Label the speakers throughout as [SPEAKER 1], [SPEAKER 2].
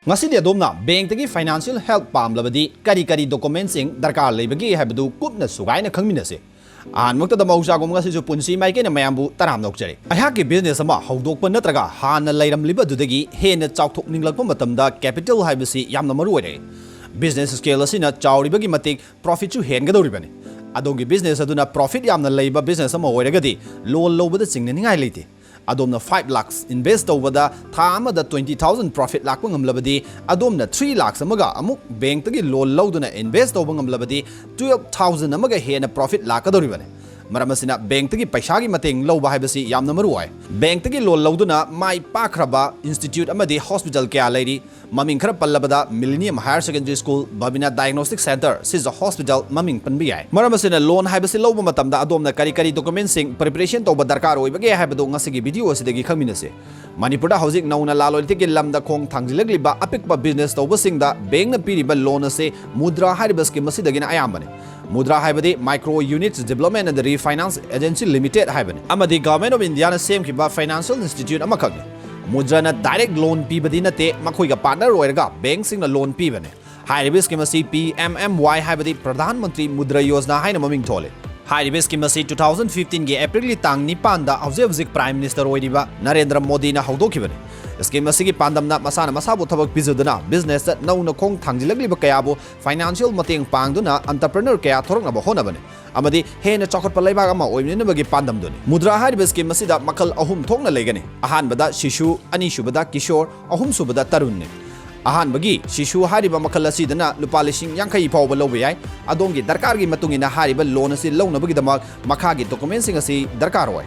[SPEAKER 1] Ngasidi adomna bank tagi financial help pamlabadi kari documents sing darkar leibagi haibadu kupna sugaina khangminnasi. Mukta da mausagum ngasisu punsi mai kena mayambu taram nokjari. Ayhaki business ama hawdokpa natraga hana leiramliba dudagi henna chaokhatninglakpa matamda capital haibasi yamna maru oire. Business scale asina chauribagi matik profit chu hengadouribani. Adongi business aduna profit yamna leiba business ama oiragadi loan lobada chingningai leite. Adomna 5 lakhs invest over the Thama the 20,000 profit lakpangam labadi Adomna 3 lakhs amaga amuk bank tagi loan loduna invest over labadi 12,000 amaga hena profit lakadoribane. Maramasina bank tagi paishagi mating louba haibasi yamna maruai. Bank tagi loan loduna mai pakraba institute amadi hospital kaya lady maming khara pallabada Millennium Higher Secondary School Babina Diagnostic Center sis a hospital maming panbiyai. Maramasina loan haibasi louba matamda adomna kari documents sing preparation toba darkar oibage haibadu ngasigi video asidagi khangminnasi. Manipurda houzik nauna lalolitigi lamda khong thangjilagliba apikpa business toba singda bank na piriba loan ase mudra haibaski masidagina ayambane. Mudra haibadi micro units development and refinance agency limited haibani. Amadi government of India na same kiba financial institute amakagni. Mudra na direct loan pibadi na te makoiga partner oiraga bank sing na loan pibane. Haibis kimasi PMMY haibadi Pradhan Mantri Mudra Yojana haina maming thole. Haibis kimasi 2015 ge April tang nipanda hauzik Prime Minister oiriba Narendra Modi na haudokibane. Scheme asigi pandamna masana masabu thabak pizuduna business that nauna khong thangjilagliba kayabu financial mateng pangduna entrepreneur kaya thoroknaba honabane. Amadi henna chaokhatpa leibag ama oimninabagi pandamduni. Mudra hariba scheme asida makal ahum thokna legani. Ahanbada shishu, anishubada kishore, ahum subada tarunne. Ahanbagi shishu hariba makal asidana lupa lising yangkai pawba lawba yai. Adongi darkargi matungina hariba loan asi lounabagidamak makhagi documents asi darkar oi.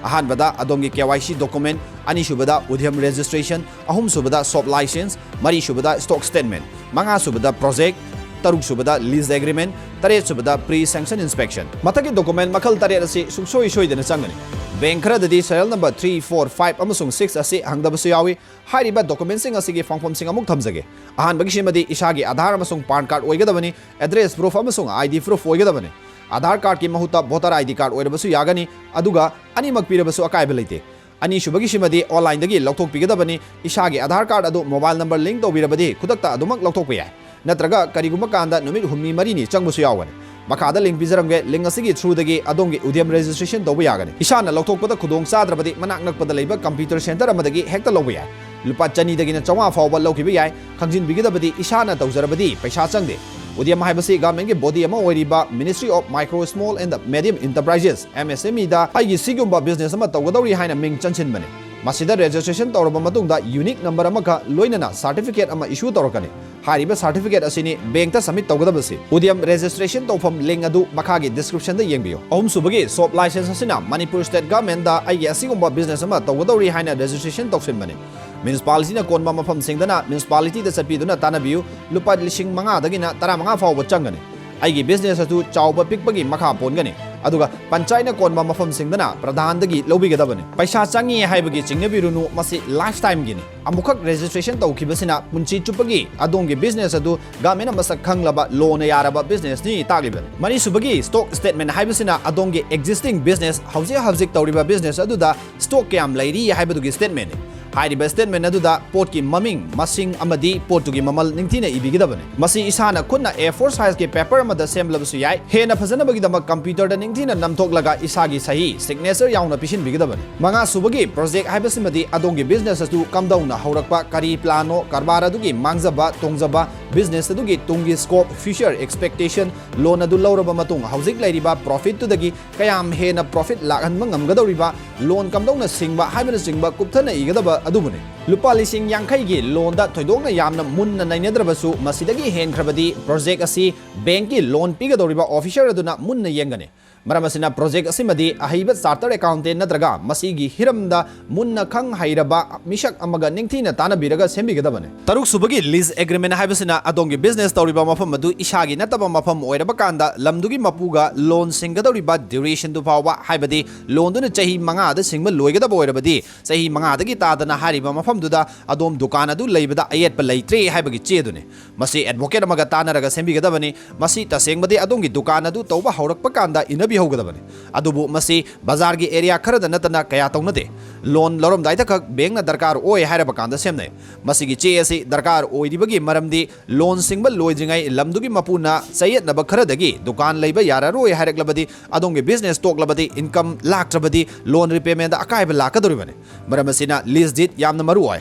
[SPEAKER 1] Ahanbada adongi KYC document, anishubada udhyam registration, ahum subada shop license, mari subada stock statement, manga subada project, taruk subada lease agreement, tare subada pre-sanction inspection. Mataki document makal tare asi suksoi soidana changani. Bank khradadi serial number 3, 4, 5 amasung 6 asi hangdabasu yawi. Hairiba documents sing asigi phangphom sing amuk thamjage. Ahanbagi shimadi ishagi Aadhaar amasung PAN card oigadabani, address proof amasung ID proof oigadabani. Aadhaar card ki mahuta voter ID card oirabasu yagani aduga animak pirabasu akaiba leite. Ani shubagi shimadi online dagi lauthok pigadabani ishagi Aadhaar card adu mobile number link tawbirabadi khudakta adumak lauthok payai. Natraga kariguma kanda numit humni marini changbasu yawani. Makada link bizaramge link asigi through dagi adongi udyam registration tawba yagani. Ishana lauthokpada khudong chadrabadi manak nakpada leiba computer center amadagi hekta lawba yai. Lupa chani dagina chawa fawba lawkiba yai. Khangjin bigidabadi ishana tawjarabadi paisa changde. Udyam haibasi government ge body ama oiriba Ministry of Micro, Small and Medium Enterprises MSME da aigi sigumba business ama tawgadori haina ming chanchinbani. Masida registration tawraba matungda unique number amaka loinana certificate ama issue tawrakani. Hariba certificate asini bank ta submit tawgadabasi. Udyam registration tawfam link adu makhagi description da yengbiyo. Ahum subagi shop license asina Manipur State Government da aigi asigumba business ama tawgadori haina registration tawsinbani. Municipality na konba mafam singdana municipality da sapiduna tanabiu lupa lising manga dagina tara manga fawba changani. Aigi business atu chawba pikpagi makha pongani. Aduga panchayna konba mafam singdana pradhan dagi lobigadabani. Paisa changi haibagi chingnabirunu masi lifetime gini. Amukak registration tawkhibasina punchi chupagi adongi business adu government masak khanglaba loan yaraba business ni tagliban. Mani subagi stock statement haibasina adongi existing business hauzik tawriba business aduda stock kyam leiri haibadugi statement. Hairiba statement aduda port ki maming masing amadi port gi mamal ningthina ibigidabane. Masi isana khunna A4 size ke paper amada semlabasu yai. Hena phajana bagidama computer da ningthina namthoklaga isagi sahi signature yauna pisin bigidabane. Manga subagi project haibasimadi adongi business asu kamdauna haurakpa kari plano karbara adugi mangjaba tongjaba business adugi tungi scope future expectation loan adu lauraba matung hauzik lairiba profit tu dagi kayam hena profit lakhanba ngamgadoriba loan kamdauna singba haibana singba kupthana igadaba adubune. Lupa lising yangkai gi loan da thoidokna yamna munna nainadrabasu masidagi henkrabadi project asi bank ki loan pigadoriba officer aduna munna yengane. Maramasina project asimadi ahiba chartered accountant nadraga masigi hiramda munna khang hairaba mishak amaga ningthina tanabiraga sembigadabane. Taruk subagi lease agreement haibasina adongi business tawriba mafam adu ishagi nataba mafam oiraba kanda lamdugi mapuga loan singadoriba duration du pawa haibadi loan duna chahi manga da singba loigadaba oirabadi chahi manga dagi tadana hariba mafam duda adom dukan adu leibada ayet pa leitre haibagi chedune. Masi advocate amaga tanaraga sembigadabane. Masi tasengmadi adongi dukan adu tawba haurakpa kanda inabi hogadabane. Adubu masi bazar gi area kharada natana kaya tawnade. loan lorom dai tak bank na darkar oi haira bakanda semne masigi che asi darkar oi dibagi maramdi loan singba loijingai lamdugi mapuna sayet na bakharadagi dukan leiba yara roi haireklabadi adonge business toklabadi income laktrabadi loan repayment da akai ba lakadoribane maramasina lease deed yamna maru oi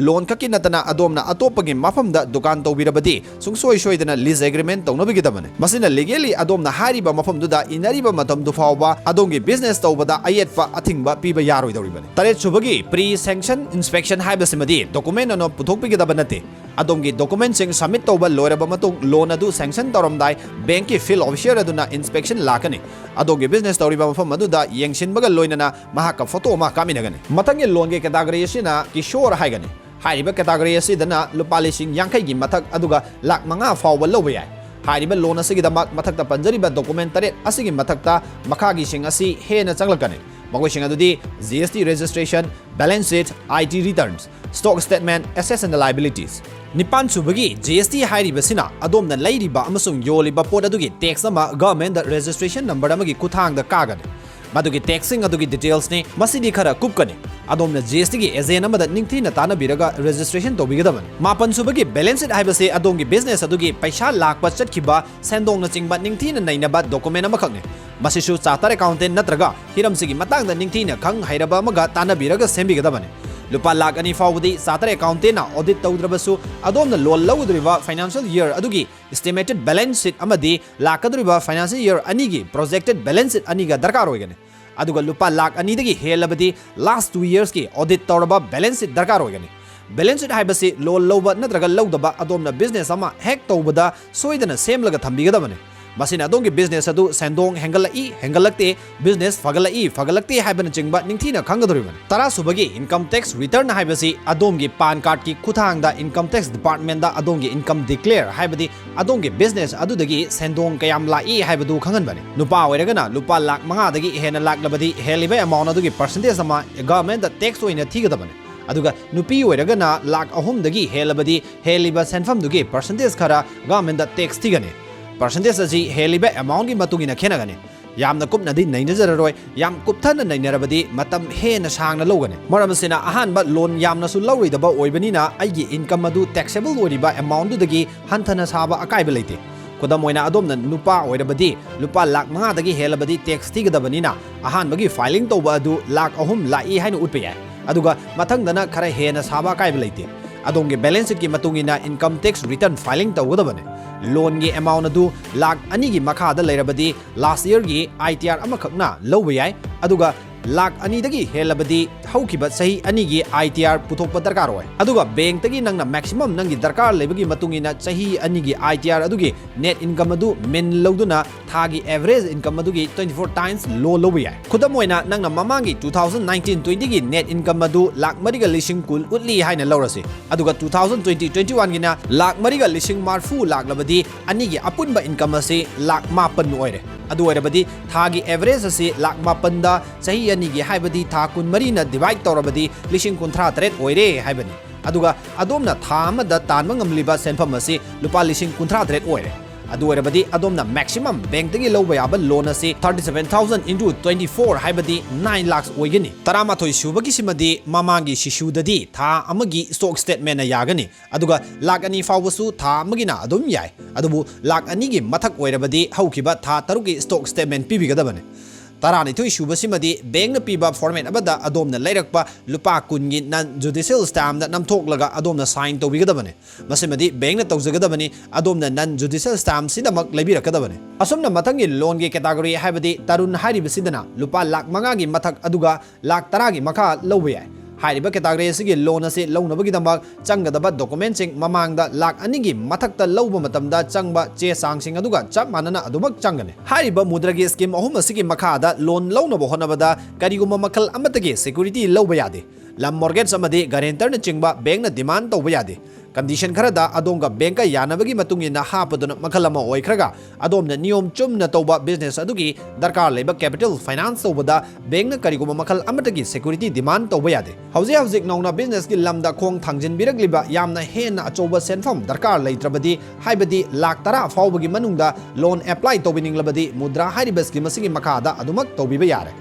[SPEAKER 1] loan kaki natana adomna atopagi mafamda dukan tawbirabadi sungsoi soidana lease agreement tawnabigidabane masina legally adomna hariba mafamduda inariba matam du fawba adonge business tawbada ayetpa athingba piba yaroi doribane tare chubagi pre sanction inspection haibasimadi document no puthokpigidaba nate adonge document sing submit tawba loiraba matung loan adu sanction tawramdai bank ki field officer aduna inspection lakani adonge business tawriba mafam aduda yengsinbaga loinana mahaka photo ma kaminagani matangi loan ge category asina kishore haigani hairiba category asidana lupa lising yankai gi mathak aduga lak manga fawba loba yai hairiba loan asigidamak mathakta panjariba document tare asigi mathakta makhagi sing asi hena changlakani magoising adudi GST registration balance sheet IT returns stock statement assets and liabilities nipan subagi GST hairibasina adomna leiriba amasung yoliba pot adugi tax ama government registration number amagi kuthang da kagani madugi taxing adugi details ni masidi khara kupkani adomna GST gi agent amada ningthina tana biraga registration tobigadamani mapan subagi balance sheet haibase adongi business adugi paisa lakpa chatkhiba sendong na chingba ningthina nainaba document amakhakni masisu charter accountant natraga hiramsigi matangda ningthina khang hairaba amaga tana biraga sembigadamani lupa lakh ani fawdi charter accountant na audit tawdrabasu adomna loan lawdriba financial year adugi estimated balance sheet amadi lakadriba financial year anigi projected balance sheet aniga darkar oigani aduga lupa lakh ani dagi helabadi last 2 years ki audit tawraba balance sheet darkar oigani balance sheet haibasi loan lawba natraga lawdaba adomna business ama hack tawbada soidana semlaga thambigadabane masina adongi business adu sendong hengalakte business fagalakte haibana chingba ningthina khangadoriban tara subagi income tax return haibasi adongi pan card ki kuthangda income tax department da adongi income declare haibadi adongi business adudagi sendong kayam lai haibadu khanganbani nupa oiragana lupa lakh manga dagi hena laklabadi heliba amount adugi percentage ama government da tax oina thigadabani aduga nupi oiragana lakh ahum dagi helabadi heliba senfam dugi percentage khara government da tax thigani percentage asi heliba amount gi matungina khenagani yamna kupnadi nainazararoi yam kupthana nainarabadi matam hena sangna logani maramasina ahanba loan yamna su lawridaba oibanina aigi income adu taxable oriba amount dagi hanthana saba akaiba leite kodamoina adomna nupa oirabadi lupa lakh manga dagi helabadi tax tigadabani ahanbagi filing tawba adu lakh ahum lai haina utpa yai aduga mathangdana khara hena saba akaiba leite adonge balance sheet ki matungina income tax return filing tawgadabane loan gi amount adu lakh ani gi makha da leirabadi last year gi ITR amakhakna lawba yai aduga lakh ani dagi helabadi haukiba sahi ani gi ITR puthokpa darkar oi aduga bank tagi nangna maximum nangi darkar lebagi matungina sahi ani gi ITR adugi net income adu men lawduna thagi average income adugi 24 times low lawba yai khudamoina nangna mamangi 2019-20 gi net income adu lakh mariga lising kul utli haina lawrasi aduga 2020-21 gina lakh mariga lising marfu lakh labadi ani gi apunba income ase lakh mapan oire adu oirabadi thagi average ase lakh mapan da sahi ani gi haibadi tha kun marina divide tawrabadi lising kunthra tret oire haibani aduga adomna tha amada tanba ngamliba senfam ase lupa lising kunthra tret oire adu oirabadi adomna maximum bank tagi lawba yaba loan ase 37,000 into 24 haibadi 9 lakhs oigani taramathoi subagi simadi mamangi shisudadi tha amagi stock statement na yagani aduga lakh ani fawbasu tha amagina adum yai adubu lakh ani gi mathak oirabadi haukiba tha taruki stock statement pibigadabane tarani thoi subasimadi bank na piba format abada adomna leirakpa lupa kungi nan judicial stamp da namthoklaga adomna sign tobigadabane masimadi bank na tawjagadabani adomna nan judicial stamp sidamak leibirakadabane asumna mathangi loan gi category haibadi tarun haribasidana lupa lakh manga gi mathak aduga lakh 10 gi makha lawba yai hairiba category asigi loan ase lounabagidamak changadaba document sing mamangda lakh anigi mathakta lawba matamda changba che changsing aduga chap manana adumak changane hairiba mudragi scheme ahum asigi makhada loan launaba hotnabada kariguma makhal amatage security lawba yade lam mortgage amadi guarantor na chingba bank na demand tawba yade condition kharada adonga bank ka yanabagi matungina hapaduna makhalama oikhraga adomna niyom chumna tawba business adugi darkar leba capital finance tawbada bank na kariguma makhal amatagi security demand tawba yade hauzik nauna business ki lamda khong thangjin biragliba yamna henna achoba senfam darkar leitrabadi haibadi lakh 10 fawbagi manungda loan apply tawbininglabadi mudra haribas ki masigi makhada adumak tawbiba yare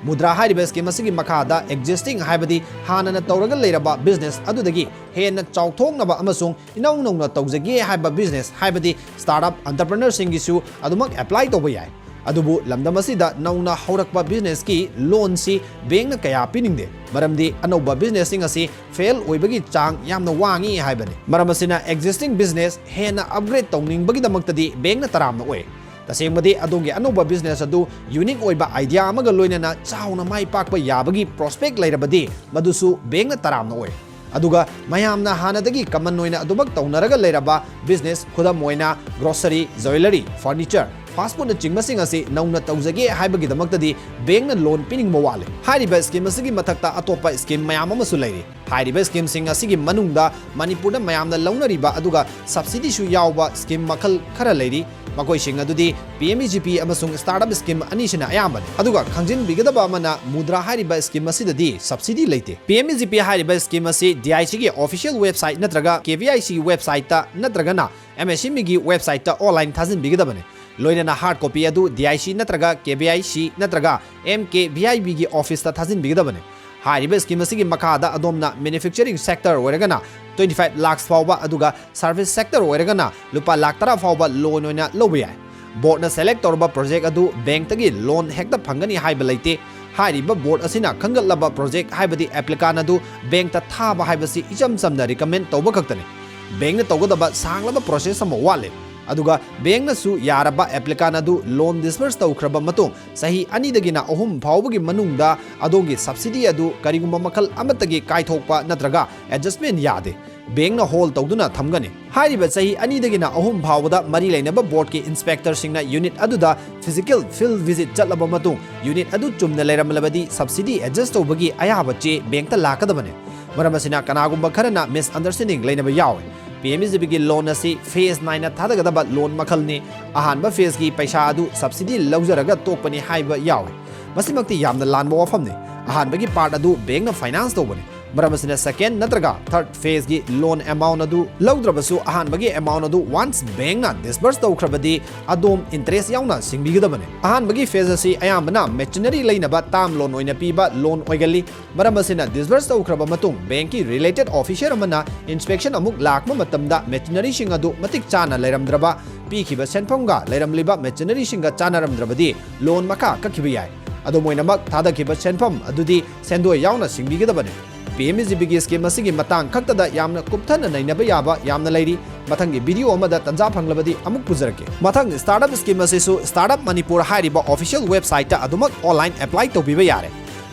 [SPEAKER 1] Mudra hairiba scheme asigi makhada existing haibadi hanana tawraga leiraba business adudagi henna chaokhatnaba amasung inau nauna tawjagi haiba business haibadi startup entrepreneur singisu adumak apply tawba yai adubu lamdam asida nauna haurakba business ki loan si bank na kaya piningde maramdi anauba business sing asi fail oibagi chang yamna wangi haibani maram asina existing business henna upgrade tawningbagi damaktadi bank na taramna oy तसेंगमदी अदोंगे अनोबा business अदु unique ओइबा idea अमगा लोइनना चाउना माइ पाकबा याबगी प्रोस्पेक्ट लैरबदी मदुसु बेंगना तरामना ओइ अदुगा मयामना हानादगी कमन ओइना अदुबक तौनरगा लैरबा बिजनेस खुदम ओइना grocery jewellery furniture fast food चिंगमसिंग असि नौना तौजगे हाइबगी दमक्तदी बेंगना लोन पिनिंग मवाले हाइरिबा स्कीम असिगी मथक्ता अतोपा स्कीम मयाम अमसु लैरि हाइरिबा स्कीम सिंग असिगी मनुंगदा मणिपुरदा मयामना लौनरिबा अदुगा सब्सिडी सु यावबा स्कीम मखल खरा लैरि मकोइसिंग अदुदी PMEGP अमसुंग स्टार्टअप स्कीम अनिसिना अयामबने अदुगा खंजिन बिगदबा अमना मुद्रा हाइरिबा स्कीम असिददी सब्सिडी लैते PMEGP हाइरिबा स्कीम असि DIC गी ऑफिशियल वेबसाइट नत्रगा KVIC वेबसाइट ता नत्रगना MSME गी वेबसाइट ता ऑनलाइन थाजिन बिगदबने लोइना हार्ड कॉपी अदु DIC नत्रगा KVIC नत्रगा MKVIB गी ऑफिस ता थाजिन बिगदबने हाइरिबा स्कीम असिगी मखादा अदोमना मैन्युफैक्चरिंग सेक्टर ओइरगना 25 लाख फाउबा अदुगा सर्विस सेक्टर ओइरगना लुपा लाख 10 फाउबा लोन ओइना लौबा याय बोर्ड ना सेलेक्ट तौरबा प्रोजेक्ट अदु बैंक तगी लोन हेक्ता फंगनी हाइबा लैते हाइरिबा बोर्ड असिना खंगलबा प्रोजेक्ट हाइबदी एप्लिकान अदु बैंक ता थाबा हाइबसी इचम समना रिकमेंड तौबा खक्तने बैंक ना तौगदबा सांगलबा प्रोसेस अमा वाले अदुगा बैंक नसु यारबा एप्लिकान अदु लोन डिस्पर्स तौख्रबा मतुंग सही अनिदगिना अहुम फाउबगी मनुंगदा अदोंगी सब्सिडी अदु करिगुंबा मखल अमतगी काइथोकपा नत्रगा एडजस्टमेंट यादे बैंक ना होल तौदुना थमगने हाइरिबा सही अनिदगिना अहुम फाउबदा मरी लैनबा बोर्ड के इंस्पेक्टर सिंगना यूनिट अदुदा फिजिकल फील्ड विजिट चलबा मतुंग यूनिट अदु चुमना लैरमलबदी सब्सिडी एडजस्ट तौबगी अयाबा चे बैंक ता लाकदबने मरमसिना कनागुंबा खरना मिसअंडरस्टैंडिंग लैनबा यावे PMEGP की लोन असी फेज 9 थादगदबा लोन मखलनी अहानबा फेज की पैसा अदु सब्सिडी लौजरगा तोकपनी हाइबा यावे मसिमक्ति यामना लानबा वफमने अहानबगी पार्ट अदु बैंक ना फाइनेंस तौबने मरमसिना सेकेंड नत्रगा थर्ड फेज की लोन अमाउंट अदु लौद्रबसु अहानबगी अमाउंट अदु वंस बैंक ना डिस्बर्स तौख्रबदी अदोम इंटरेस्ट याउना सिंगबिगदबने अहानबगी फेज असी अयामना मेचिनरी लैनबा ताम लोन ओइना पीबा लोन ओइगली मरमसिना डिस्बर्स तौख्रबा मतुंग बैंक की रिलेटेड ऑफिसर अमना इंस्पेक्शन अमुक लाखमा मतमदा मेचिनरी सिंग अदु मतिक चाना लैरमद्रबा पीखिबा सेनफमगा लैरमलिबा मेचिनरी सिंगा चानारमद्रबदी लोन मखा कखिबा याय अदो मोइनमक थादखिबा सेनफम अदुदी सेंदोय याउना सिंगबिगदबने PMEGP स्कीम असिगी मतंग खक्तदा यामना कुप्थन नैनबा याबा यामना लैरि मथंगी वीडियो अमदा तंजा फंगलबदी अमुक पुजरके मथंग स्टार्टअप स्कीम असिसु स्टार्टअप मणिपुर हाइरिबा ऑफिशियल वेबसाइट ता अदुमक ऑनलाइन अप्लाई तौबिबा यारे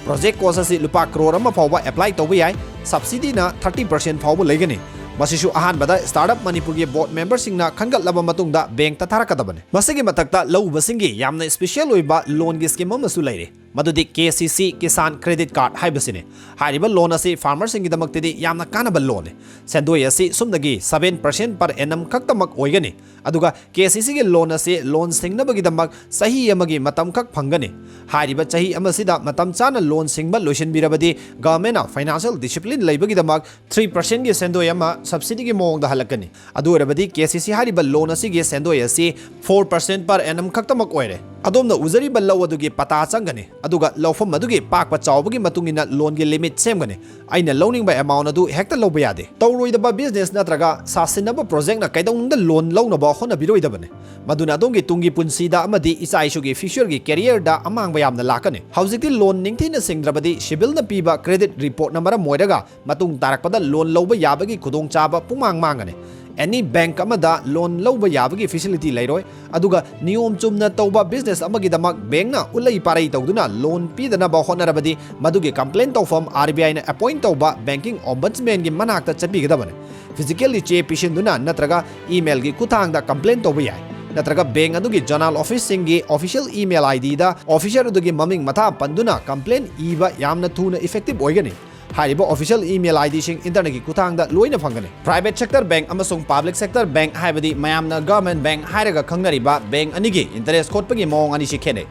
[SPEAKER 1] प्रोजेक्ट कोर्स असि लुपा करोड़ अमा फाउबा अप्लाई तौबा याय सब्सिडी ना 30% फाउबा लैगनी मसिसु अहानबदा स्टार्टअप मणिपुर के बोर्ड मेंबर सिंगना खंगलबा मतुंगदा बैंक ता थारकदबने मसिगी मथक्ता लौबसिंगी यामना स्पेशल ओइबा लोन गी स्कीम अमसु लैरे मदुदी KCC किसान क्रेडिट कार्ड हाइबसिने हाइरिबा लोन असी फार्मर सिंगी दमक्तदी यामना कानबा लोन सेंदोय असी सुमदगी 7% पर एनम खक्तमक ओइगनी अदुगा KCC के लोन असी लोन सिंगनबगी दमक सही अमगी मतम खक फंगनी हाइरिबा सही अमसिदा मतम चाना लोन सिंगबा लोशन बिरबदी गवर्नमेंट फाइनेंशियल डिसिप्लिन लैबगी दमक 3% के सेंदोय अमा सब्सिडी के मोंग दा हलकनी अदुरबदी KCC हाइरिबा लोन असी के सेंदोय असी 4% पर एनम खक्तमक ओइरे अदोमना उजरीबा लौ अदुगी पता चंगनी अदुगा लौफम अदुगी पाकपा चावबगी मतुंगिना लोन गे लिमिट सेमगनी आइना लौनिंगबा अमाउंट अदु हेक्ता लौबा यादे तौरोइदबा बिजनेस नत्रगा सासिनबा प्रोजेक्ट ना कैदौंदा लोन लौनबा होनबिरोइदबने मदुना अदोंगी तुंगी पुंसीदा अमदी इसाइसुगी फ्यूचरगी कैरियर दा अमांगबा यामना लाकनी हौजिकति लोन निंगथिना सिंग्रबदी सिविल ना पीबा क्रेडिट रिपोर्ट ना मरम मोइरगा मतुंग तारकपदा लोन लौबा याबगी खुदोंग चाबा पुमांग मांगने एनी बैंक अमदा लोन लौबा याबगी फैसिलिटी लैरोय अदुगा नियम चुमना तौबा बिजनेस अमगिदमक बैंक ना उलई पारई तौदुना लोन पीदनबा होनरबदी मदुगी कंप्लेंट तौफम RBI ना अपॉइंट तौबा बैंकिंग ओम्बड्समैन गी मनाक्ता चपीगदबने फिजिकली चे पिशिंदुना नत्रगा ईमेल गी कुथांगदा कंप्लेंट तौबा याय नत्रगा बैंक अदुगी जनरल ऑफिस सिंगी ऑफिशियल ईमेल ID दा ऑफिसर अदुगी ममिंग मथा पंदुना कंप्लेंट ईबा यामना थुना इफेक्टिव ओइगनी हाइरिबा ऑफिशियल ईमेल ID सिंग इंटरनेट की कुथांगदा लोइना फंगने प्राइवेट सेक्टर बैंक अमसुंग पब्लिक सेक्टर बैंक हाइबदी मयामना गवर्नमेंट बैंक हाइरगा खंगनरिबा बैंक अनिगी इंटरेस्ट खोटपगी मवong अनि सिखेने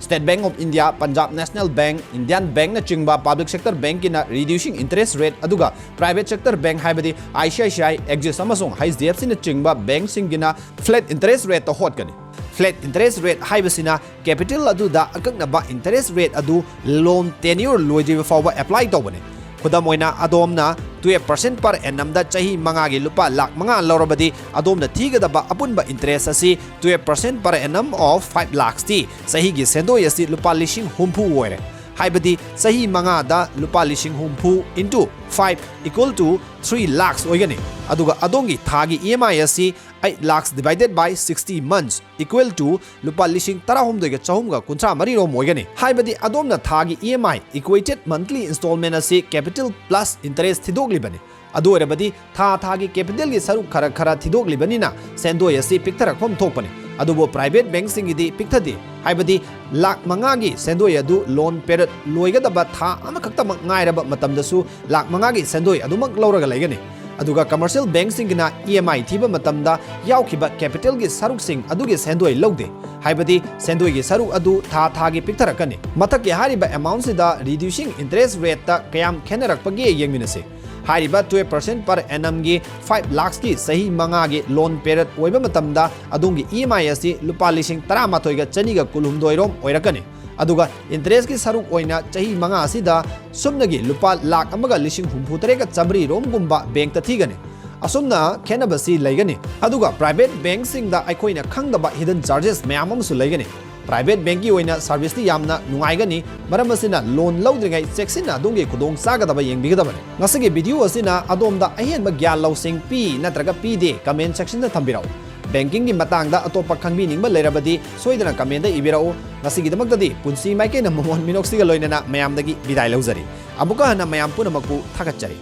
[SPEAKER 1] State Bank of India Punjab National Bank Indian Bank ना चिंगबा पब्लिक सेक्टर बैंक की ना रिड्यूसिंग इंटरेस्ट रेट अदुगा प्राइवेट सेक्टर बैंक हाइबदी ICICI एक्सिस अमसुंग HDFC ना चिंगबा बैंक सिंग की ना फ्लैट इंटरेस्ट रेट तो होटगनी Flat interest rate haibasina capital aduda akaknaba interest rate adu loan tenure loidriba fawba apply tawbane. Khudam oina adomna 12% per annum da chahi mangagi lupa lakh manga laurabadi adomna thigadaba apunba interest asi 12% per annum of 5 lakhs ti sahi gi sendoi asi lupa lishing humpu oire. Haibadi sahi manga da lupa lishing humpu into 5 equal to 3 lakhs oigani. Aduga adongi tagi EMI asi 8 lakhs divided by 60 months equal to lupa lishing tarahumdoiga chahumga kuntra mari rom oigani. Haibadi adomna tagi EMI equated monthly installment asi capital plus interest thidoglibani. Adu oirabadi thagi capital gi saruk khara khara thidoglibani na sendoi asi piktharakpham thokpani. Adubo private bank singidi pikthadi haibadi lakh mangagi sendoi adu loan period loigadaba tha amakaktamak ngairaba matamdasu lakh mangagi sendoi adumak lauraga laigani. Aduga commercial bank singina EMI thiba matamda yaukiba capital gi saruk sing adugi sendoi laude haibadi sendoi gi saruk adu thagi piktharakani. Mathak ya hariba amount sida reducing interest rate ta kayam khenarakpagi yengminase. Hariba 12% per annum gi 5 lakhs ki sahi manga gi loan period oiba matamda adungi EMI asi lupa lishing 13 ga chani ga kulhumdoi rom oirakani. Aduga interest ki saruk oina chahi manga asida sumnagi lupa lakh amaga lishing humputre ga chabri rom gumba bank ta thigani. Asumna khenabasi laigani. Aduga private bank sing da aikoina khangdaba hidden charges mayam amsu laigani. Private bank ki oina service ti yamna nungaigani maram asina loan laudringai checksina adongi khudong sagadaba yengbigadabani. Ngasigi video asina adomda ahenba gyan lausing pi natraga pi de comment section da thambirau. Banking ki matangda atopa khangminingba leirabadi soidana comment da ibirau. Ngasigi damakdadi punsi maike na momon minoxiga loinana mayamdagi bidai lauzari. Abuka hana mayam punamakpu thakachari.